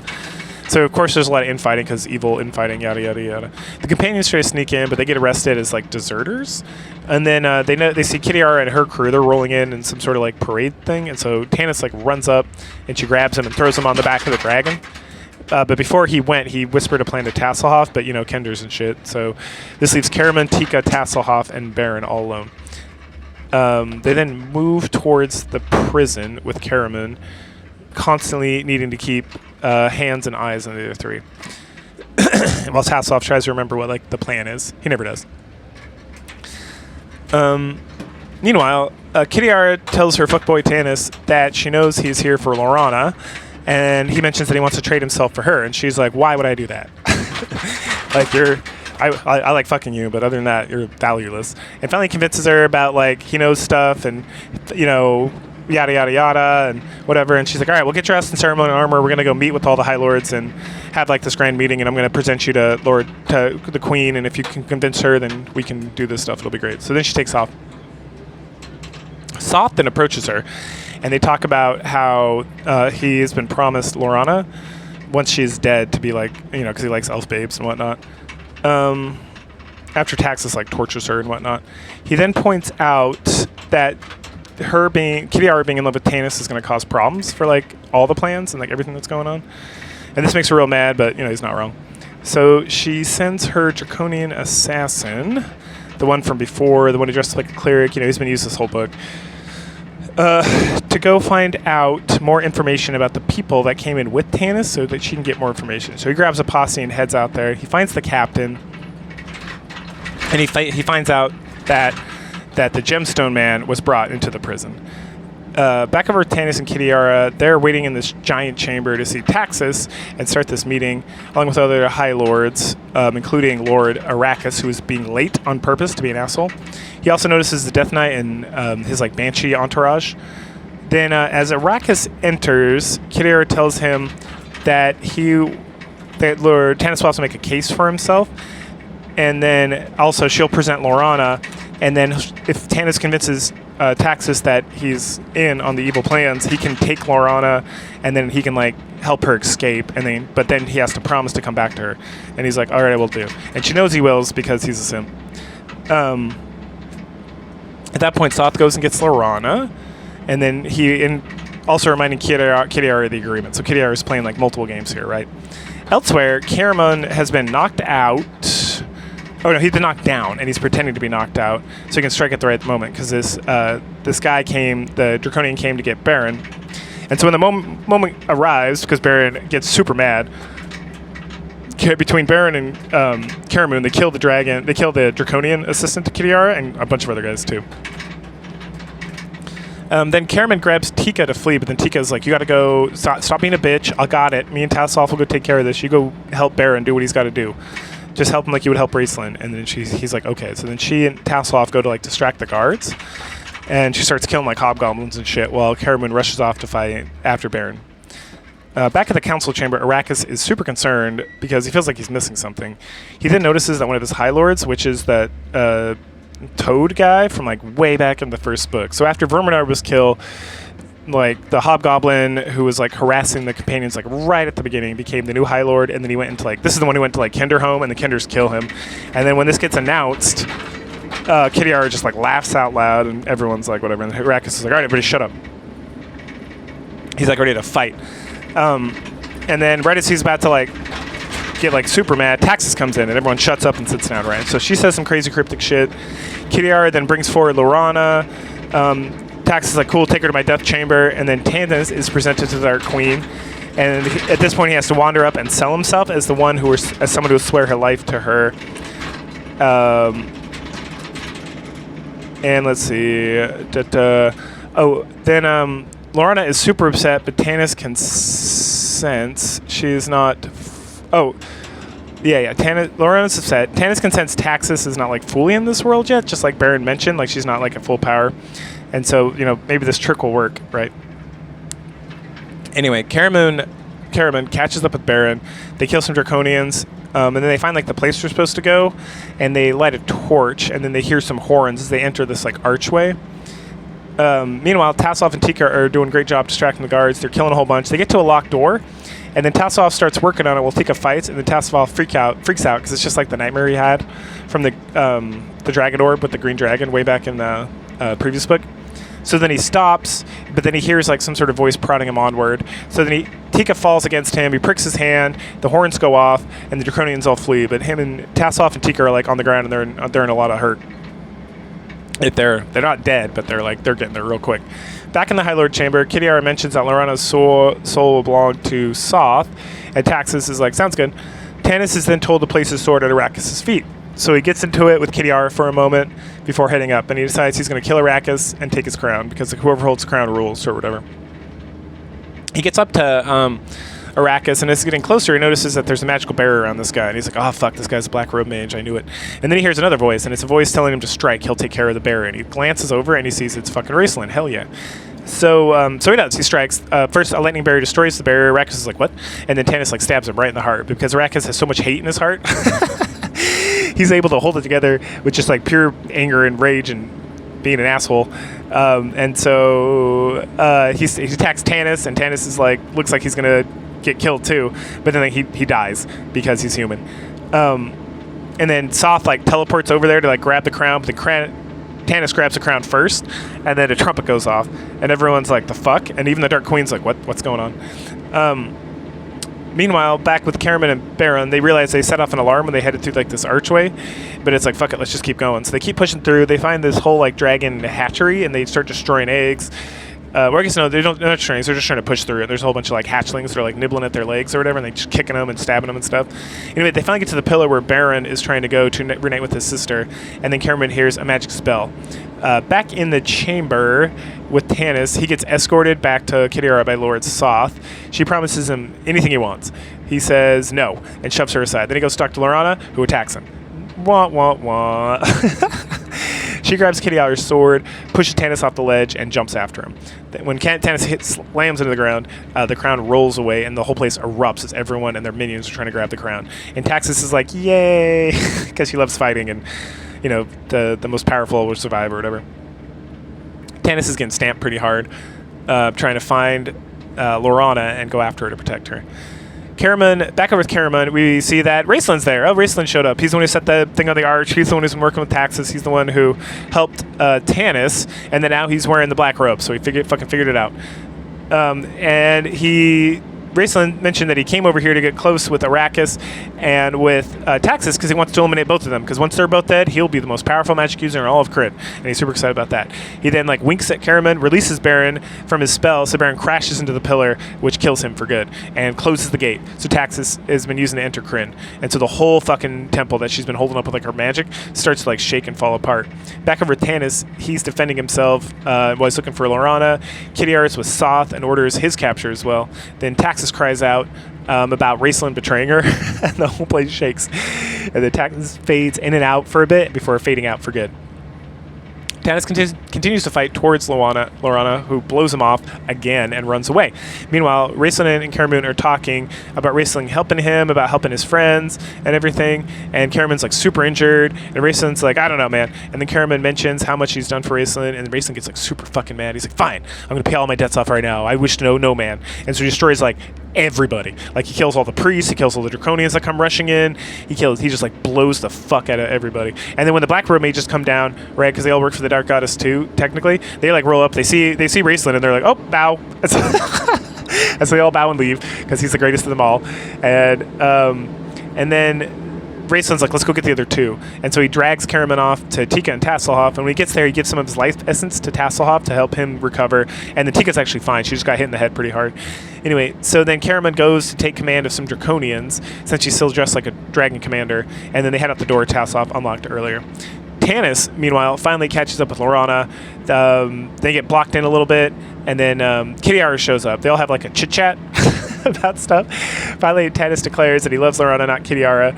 S2: So of course there's a lot of infighting because evil infighting, yada yada yada. The companions try to sneak in, but they get arrested as like deserters. And then they see Kitiara and her crew. They're rolling in some sort of like parade thing, and so Tanis like runs up and she grabs him and throws him on the back of the dragon. But before he went, he whispered a plan to Tasselhoff, but Kenders and shit. So this leaves Karaman, Tika, Tasselhoff, and Baron all alone. They then move towards the prison with Karaman, constantly needing to keep hands and eyes on the other three. While Tasselhoff tries to remember what like the plan is. He never does. Meanwhile, Kitiara tells her fuckboy Tanis that she knows he's here for Lorana, And he mentions that he wants to trade himself for her, and she's like, "Why would I do that? Like I like fucking you, but other than that, you're valueless." And finally convinces her about like he knows stuff and yada yada yada and whatever. And she's like, "All right, we'll get dressed in ceremonial armor. We're gonna go meet with all the High Lords and have like this grand meeting, and I'm gonna present you to the Queen. And if you can convince her, then we can do this stuff. It'll be great." So then she takes off. Soth then approaches her, and they talk about how he has been promised Lorana once she's dead to be like, because he likes elf babes and whatnot. After Taxus like tortures her and whatnot, he then points out that Kitiara being in love with Tanis is going to cause problems for like all the plans and like everything that's going on. And this makes her real mad, but he's not wrong. So she sends her draconian assassin, the one from before, the one who dressed like a cleric, he's been used this whole book, to go find out more information about the people that came in with Tanis so that she can get more information. So he grabs a posse and heads out there. He finds the captain, and he finds out that the Gemstone Man was brought into the prison. Back over Tanis and Kitiara, they're waiting in this giant chamber to see Taxus and start this meeting, along with other High Lords, including Lord Arrakis, who is being late on purpose to be an asshole. He also notices the Death Knight and his like Banshee entourage. Then, as Arrakis enters, Kitiara tells him that Lord Tanis will also make a case for himself, and then also she'll present Lorana. And then if Tanis convinces Taxus that he's in on the evil plans, he can take Lorana, and then he can like help her escape. But then he has to promise to come back to her. And he's like, "All right, I will do." And she knows he wills because he's a simp. At that point, Soth goes and gets Lorana, and then also reminding Kitiara of the agreement. So Kitiara is playing like multiple games here, right? Elsewhere, Caramon has been knocked out. Oh no, he's been knocked down, and he's pretending to be knocked out so he can strike at the right moment, because this guy the Draconian came to get Baron. And so when the moment arrives, because Baron gets super mad, between Baron and Caramoon, they kill the Draconian assistant to Kitiara, and a bunch of other guys too. Then Caramon grabs Tika to flee, but then Tika's like, "You gotta go, stop being a bitch, I got it, me and Tassoff will go take care of this, you go help Baron do what he's gotta do. Just help him like you would help Raceland." And then he's like, "Okay." So then she and Tassoff go to like distract the guards, and she starts killing like hobgoblins and shit, while Caramoon rushes off to fight after Baron. Back at the council chamber, Arrakis is super concerned because he feels like he's missing something. He then notices that one of his High Lords, which is that Toad guy from like way back in the first book. So after Verminar was killed, like the hobgoblin who was like harassing the companions like right at the beginning became the new High Lord, and then he went into like, this is the one who went to like Kinderhome, and the Kinders kill him. And then when this gets announced, Kitiara just like laughs out loud, and everyone's like whatever, and Arrakis is like, "All right, everybody shut up." He's like ready to fight. And then right as he's about to like get like super mad, Taxus comes in, and everyone shuts up and sits down, right? So she says some crazy cryptic shit. Kitiara then brings forward Lorana. Taxus is like, "Cool, take her to my death chamber." And then Tanis is presented to our queen. And at this point, he has to wander up and sell himself as someone who would swear her life to her. And let's see. Then Lorana is super upset, but Tanis consents. She's not. Lorana's upset. Tanis consents Taxus is not like fully in this world yet, just like Baron mentioned. Like she's not like at full power, and so maybe this trick will work, right? Anyway, Caramoon catches up with Baron. They kill some Draconians, and then they find like the place they're supposed to go, and they light a torch, and then they hear some horns as they enter this like archway. Meanwhile, Tassoff and Tika are doing a great job distracting the guards. They're killing a whole bunch. They get to a locked door, and then Tassoff starts working on it while Tika fights, and then Tassoff freaks out because it's just like the nightmare he had from the Dragon Orb with the green dragon way back in the previous book. So then he stops, but then he hears like some sort of voice prodding him onward. So then Tika falls against him. He pricks his hand. The horns go off, and the Draconians all flee. But him and Tassoff and Tika are like on the ground, and they're in a lot of hurt. They're not dead, but they're getting there real quick. Back in the High Lord chamber, Kitiara mentions that Lorana's soul will belong to Soth, and Taxus is like, "Sounds good." Tanis is then told to place his sword at Arrakis' feet. So he gets into it with Kitiara for a moment before heading up, and he decides he's going to kill Arrakis and take his crown, because whoever holds the crown rules or whatever. He gets up to Arrakis, and as he's getting closer, he notices that there's a magical barrier around this guy, and he's like, oh, fuck, this guy's a black robe mage, I knew it. And then he hears another voice, and it's a voice telling him to strike, he'll take care of the barrier, and he glances over, and he sees it's fucking Raistlin, hell yeah. So he does. He strikes. First, a lightning barrier destroys the barrier. Arrakis is like, what? And then Tanis like stabs him right in the heart because Arrakis has so much hate in his heart. He's able to hold it together with just like pure anger and rage and being an asshole. And so he attacks Tanis, and Tanis is like, looks like he's gonna get killed too. But then he dies because he's human. And then Soth like teleports over there to like grab the crown, but Tanis grabs the crown first, and then a trumpet goes off, and everyone's like, the fuck? And even the Dark Queen's like, what's going on? Meanwhile, back with Caramon and Baron, they realize they set off an alarm when they headed through like this archway, but it's like, fuck it, let's just keep going. So they keep pushing through. They find this whole like dragon hatchery, and they start destroying eggs. Well, I guess no, they're not destroying eggs. They're just trying to push through it. There's a whole bunch of like hatchlings that are like nibbling at their legs or whatever, and they just kicking them and stabbing them and stuff. Anyway, they finally get to the pillar where Baron is trying to go to reunite with his sister, and then Caramon hears a magic spell. Back in the chamber with Tanis, he gets escorted back to Kitiara by Lord Soth. She promises him anything he wants. He says no and shoves her aside. Then he goes to talk to Lorana, who attacks him. Wah, wah, wah. She grabs Kitiara's sword, pushes Tanis off the ledge, and jumps after him. When Tanis slams into the ground, the crown rolls away, and the whole place erupts as everyone and their minions are trying to grab the crown. And Taxis is like, yay, because she loves fighting, and you know, the most powerful will survive or whatever. Tanis is getting stamped pretty hard, trying to find Lorana and go after her to protect her. Back over with Caramon, we see that Raistlin's there. Oh, Raistlin showed up. He's the one who set the thing on the arch. He's the one who's been working with Taxis. He's the one who helped Tanis, and then now he's wearing the black robe, so he fucking figured it out. And Raistlin mentioned that he came over here to get close with Arrakis and with Taxis because he wants to eliminate both of them, because once they're both dead, he'll be the most powerful magic user in all of Crit, and he's super excited about that. He then like winks at Caramon, releases Baron from his spell, so Baron crashes into the pillar, which kills him for good, and closes the gate. So Taxis has been using to enter Kryn, and so the whole fucking temple that she's been holding up with like her magic starts to like shake and fall apart. Back over Tanis, he's defending himself while he's looking for Lorana. Kitiara's with Soth and orders his capture as well. Then Taxis cries out about Raistlin betraying her, and the whole place shakes. And the Taxis fades in and out for a bit before fading out for good. Tanis continues to fight towards Lorana, who blows him off again and runs away. Meanwhile, Raistlin and Caramon are talking about Raistlin helping him, about helping his friends and everything, and Caramon's like super injured, and Raistlin's like, I don't know, man. And then Caramon mentions how much he's done for Raistlin, and Raistlin gets like super fucking mad. He's like, fine, I'm gonna pay all my debts off right now. I wish to know no man. And so he destroys like everybody. Like he kills all the priests, he kills all the Draconians that come rushing in, he just like blows the fuck out of everybody. And then when the Black Robe mages come down, right, because they all work for the Dark Goddess too, technically, they like roll up, they see Raistlin, and they're like, oh, bow. And so they all bow and leave because he's the greatest of them all. And then Raistlin's like, let's go get the other two. And so he drags Caramon off to Tika and Tasselhoff, and when he gets there, he gives some of his life essence to Tasselhoff to help him recover. And then Tika's actually fine. She just got hit in the head pretty hard. Anyway, so then Caramon goes to take command of some Draconians, since she's still dressed like a dragon commander, and then they head out the door Tasselhoff unlocked earlier. Tanis, meanwhile, finally catches up with Lorana. They get blocked in a little bit, and then Kitiara shows up. They all have like a chit-chat about stuff. Finally, Tanis declares that he loves Lorana, not Kitiara.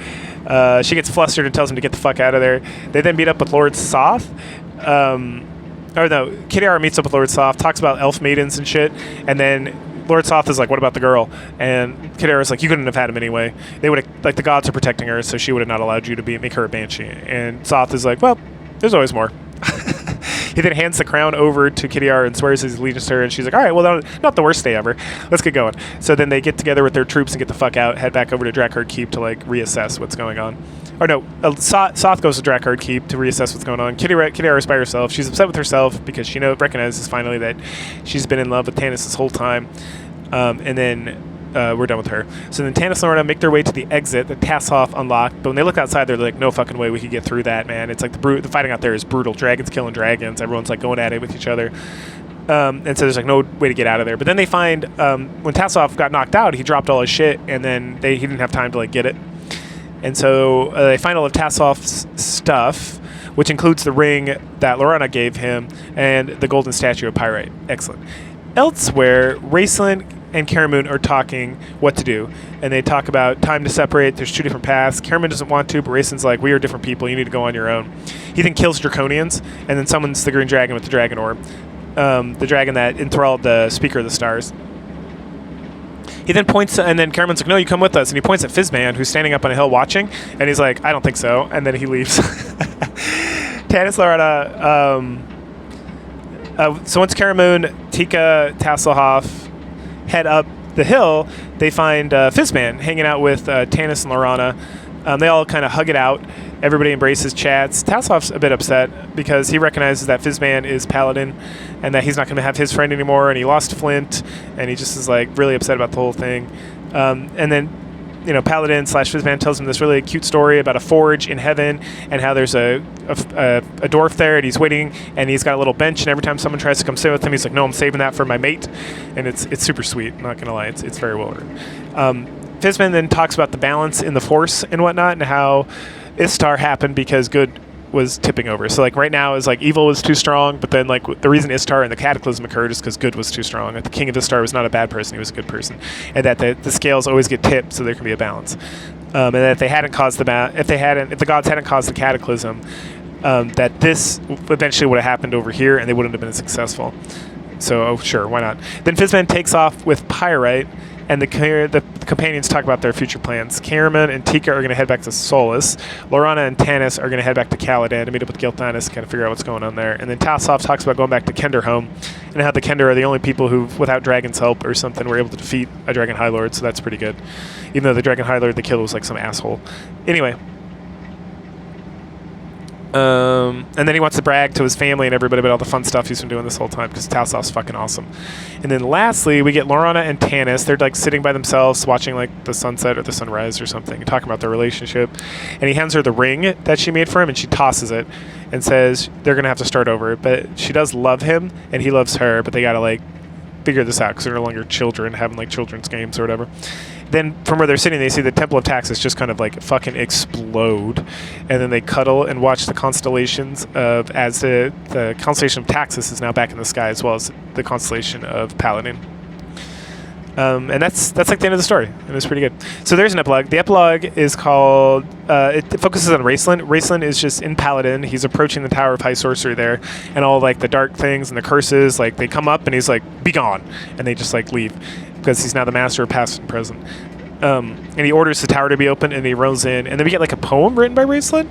S2: She gets flustered and tells him to get the fuck out of there. They then meet up with Lord Soth. Kitiara meets up with Lord Soth, talks about elf maidens and shit, and then Lord Soth is like, what about the girl? And Kitiara's like, you couldn't have had him anyway. They would have, like, the gods are protecting her, so she would have not allowed you to make her a banshee. And Soth is like, well, there's always more. He then hands the crown over to Kitiara and swears his allegiance to her, and she's like, all right, well, not the worst day ever. Let's get going. So then they get together with their troops and get the fuck out, head back over to Drakard Keep to, like, reassess what's going on. Or no, Soth goes to Drakard Keep to reassess what's going on. Kitiara is by herself. She's upset with herself because she recognizes finally that she's been in love with Tanis this whole time. And then we're done with her. So then Tanis and Lorna make their way to the exit that Tasselhoff unlocked. But when they look outside, they're like, no fucking way we could get through that, man. It's like the fighting out there is brutal. Dragons killing dragons. Everyone's like going at it with each other. And so there's like no way to get out of there. But then they find when Tasselhoff got knocked out, he dropped all his shit, and then he didn't have time to like get it. And so they find all of Tasselhoff's stuff, which includes the ring that Lorana gave him and the golden statue of Pyrite. Excellent. Elsewhere, Raistlin and Karamoon are talking what to do, and they talk about time to separate. There's 2 different paths. Karamoon doesn't want to, but Raislin's like, we are different people. You need to go on your own. He then kills Draconians, and then summons the Green Dragon with the Dragon Orb, the dragon that enthralled the Speaker of the Stars. He then points, and then Karamoon's like, no, you come with us. And he points at Fizzman, who's standing up on a hill watching, and he's like, I don't think so. And then he leaves. Tanis Laurana. So once Karamoon, Tika, Tasselhoff head up the hill, they find Fizzman hanging out with Tanis and Laurana. They all kind of hug it out. Everybody embraces chats. Tasselhoff's a bit upset because he recognizes that Fizzman is Paladin and that he's not going to have his friend anymore, and he lost Flint, and he just is like really upset about the whole thing. And then, Paladin / Fizzman tells him this really cute story about a forge in heaven and how there's a dwarf there, and he's waiting, and he's got a little bench, and every time someone tries to come sit with him, he's like, no, I'm saving that for my mate. And it's super sweet, I'm not going to lie. It's very well written. Fizzman then talks about the balance in the Force and whatnot, and how Istar happened because good was tipping over. So like right now is like evil was too strong, but then like the reason Istar and the Cataclysm occurred is because good was too strong. Like the King of Istar was not a bad person; he was a good person, and that the scales always get tipped, so there can be a balance. And that if they hadn't caused if the gods hadn't caused the Cataclysm, that this eventually would have happened over here, and they wouldn't have been as successful. So sure, why not? Then Fizzman takes off with Pyrite, and the companions talk about their future plans. Karamoon and Tika are going to head back to Solus. Laurana and Tanis are going to head back to Caladan to meet up with Gilthanas and kind of figure out what's going on there. And then Tasselhoff talks about going back to Kenderhome and how the Kender are the only people who, without Dragon's help or something, were able to defeat a Dragon High Lord, so that's pretty good. Even though the Dragon High Lord they killed was like some asshole. Anyway. And then he wants to brag to his family and everybody about all the fun stuff he's been doing this whole time because Tasselhoff's fucking awesome. And then lastly, we get Laurana and Tanis. They're like sitting by themselves watching like the sunset or the sunrise or something, talking about their relationship. And he hands her the ring that she made for him, and she tosses it and says they're going to have to start over. But she does love him and he loves her, but they got to like figure this out because they're no longer children having like children's games or whatever. Then from where they're sitting, they see the Temple of Taxus just kind of like fucking explode, and then they cuddle and watch the constellations of as the constellation of Taxus is now back in the sky, as well as the constellation of Paladin. And that's like the end of the story, and it's pretty good. So there's an epilogue. The epilogue is called. It focuses on Raistlin. Raistlin is just in Paladin. He's approaching the Tower of High Sorcery there, and all like the dark things and the curses. Like they come up, and he's like, "Be gone," and they just like leave because he's now the master of past and present. And he orders the tower to be opened, and he rolls in, and then we get like a poem written by Raistlin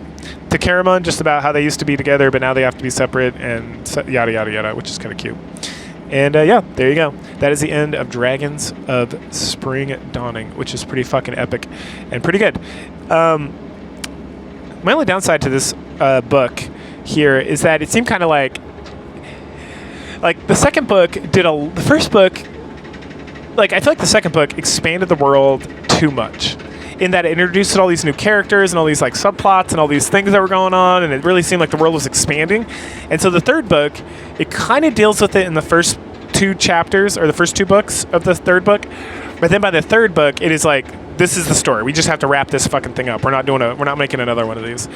S2: to Karamoon just about how they used to be together, but now they have to be separate, and yada yada yada, which is kind of cute. And yeah, there you go. That is the end of Dragons of Spring Dawning, which is pretty fucking epic and pretty good. My only downside to this book here is that it seemed kind of like the second book the first book, like I feel like the second book expanded the world too much in that it introduced all these new characters and all these like subplots and all these things that were going on, and it really seemed like the world was expanding. And so the third book, it kind of deals with it in the first 2 chapters or the first 2 books of the third book, but then by the third book it is like, this is the story, we just have to wrap this fucking thing up, we're not making another one of these.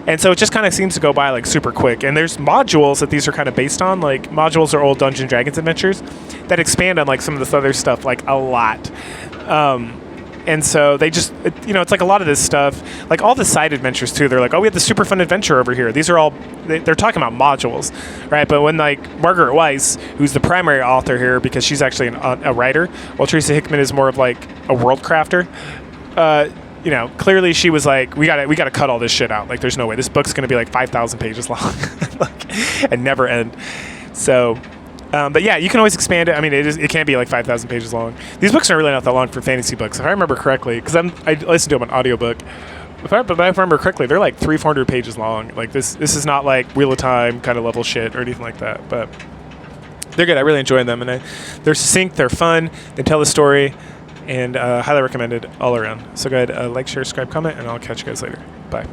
S2: And so it just kind of seems to go by like super quick. And there's modules that these are kind of based on, like modules are old Dungeons and Dragons adventures that expand on like some of this other stuff like a lot. And so they just, it's like a lot of this stuff, like all the side adventures too. They're like, oh, we have this super fun adventure over here. These are all, they're talking about modules, right? But when like Margaret Weiss, who's the primary author here because she's actually a writer, while Teresa Hickman is more of like a world crafter, clearly she was like, we gotta cut all this shit out. Like, there's no way. This book's gonna be like 5,000 pages long and never end. So, but yeah, you can always expand it. I mean, it can be like 5,000 pages long. These books are really not that long for fantasy books. If I remember correctly, because I listen to them on audiobook. If I remember correctly, they're like 300-400 pages long. Like this is not like Wheel of Time kind of level shit or anything like that. But they're good. I really enjoy them, and they're succinct. They're fun. They tell the story. And highly recommended all around. So go ahead, like, share, subscribe, comment, and I'll catch you guys later. Bye.